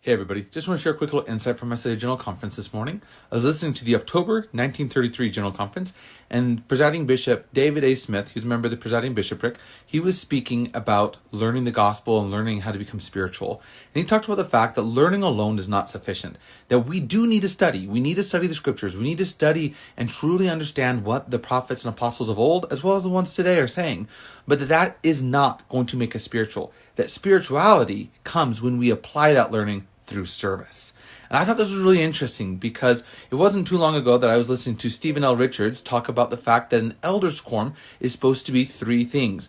Hey everybody, just want to share a quick little insight from my study General Conference this morning. I was listening to the October 1933 General Conference, and presiding bishop David A. Smith, who's a member of the presiding bishopric, he was speaking about learning the gospel and learning how to become spiritual. And he talked about the fact that learning alone is not sufficient, that we do need to study. We need to study the scriptures. We need to study and truly understand what the prophets and apostles of old, as well as the ones today, are saying. But that is not going to make us spiritual. That spirituality comes when we apply that learning through service. And I thought this was really interesting because it wasn't too long ago that I was listening to Stephen L. Richards talk about the fact that an elders quorum is supposed to be three things.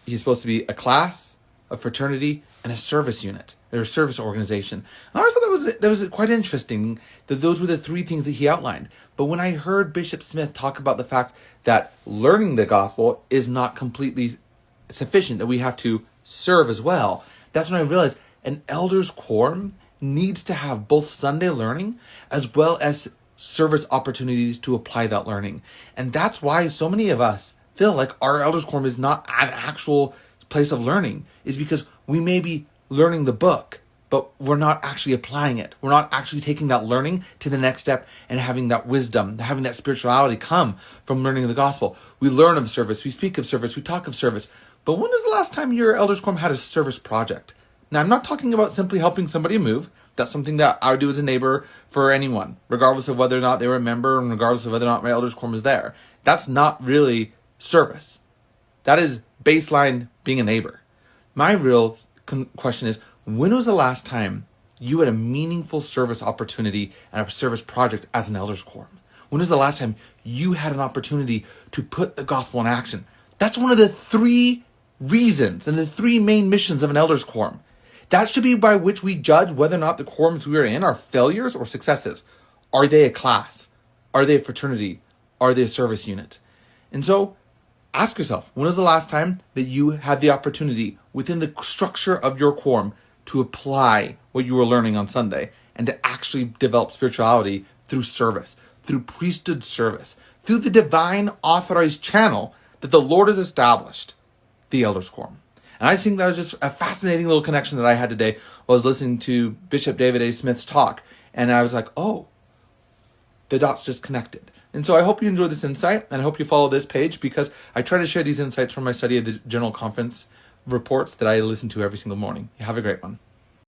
He's supposed to be a class, a fraternity, and a service unit, or a service organization. And I always thought that was quite interesting that those were the three things that he outlined. But when I heard Bishop Smith talk about the fact that learning the gospel is not completely sufficient, that we have to serve as well, that's when I realized an elders quorum needs to have both Sunday learning as well as service opportunities to apply that learning. And that's why so many of us feel like our elders quorum is not an actual place of learning, is because we may be learning the book, but we're not actually applying it. We're not actually taking that learning to the next step and having that wisdom, having that spirituality come from learning the gospel. We learn of service, we speak of service, we talk of service. But when was the last time your elders quorum had a service project? Now, I'm not talking about simply helping somebody move. That's something that I would do as a neighbor for anyone, regardless of whether or not they were a member and regardless of whether or not my elders quorum is there. That's not really service. That is baseline being a neighbor. My real question is, when was the last time you had a meaningful service opportunity and a service project as an elders quorum? When was the last time you had an opportunity to put the gospel in action? That's one of the three reasons and the three main missions of an elders quorum. That should be by which we judge whether or not the quorums we are in are failures or successes. Are they a class? Are they a fraternity? Are they a service unit? And so ask yourself, when was the last time that you had the opportunity within the structure of your quorum to apply what you were learning on Sunday and to actually develop spirituality through service, through priesthood service, through the divine authorized channel that the Lord has established, the elders quorum? And I think that was just a fascinating little connection that I had today while I was listening to Bishop David A. Smith's talk. And I was like, oh, the dots just connected. And so I hope you enjoyed this insight, and I hope you follow this page because I try to share these insights from my study of the General Conference reports that I listen to every single morning. Have a great one.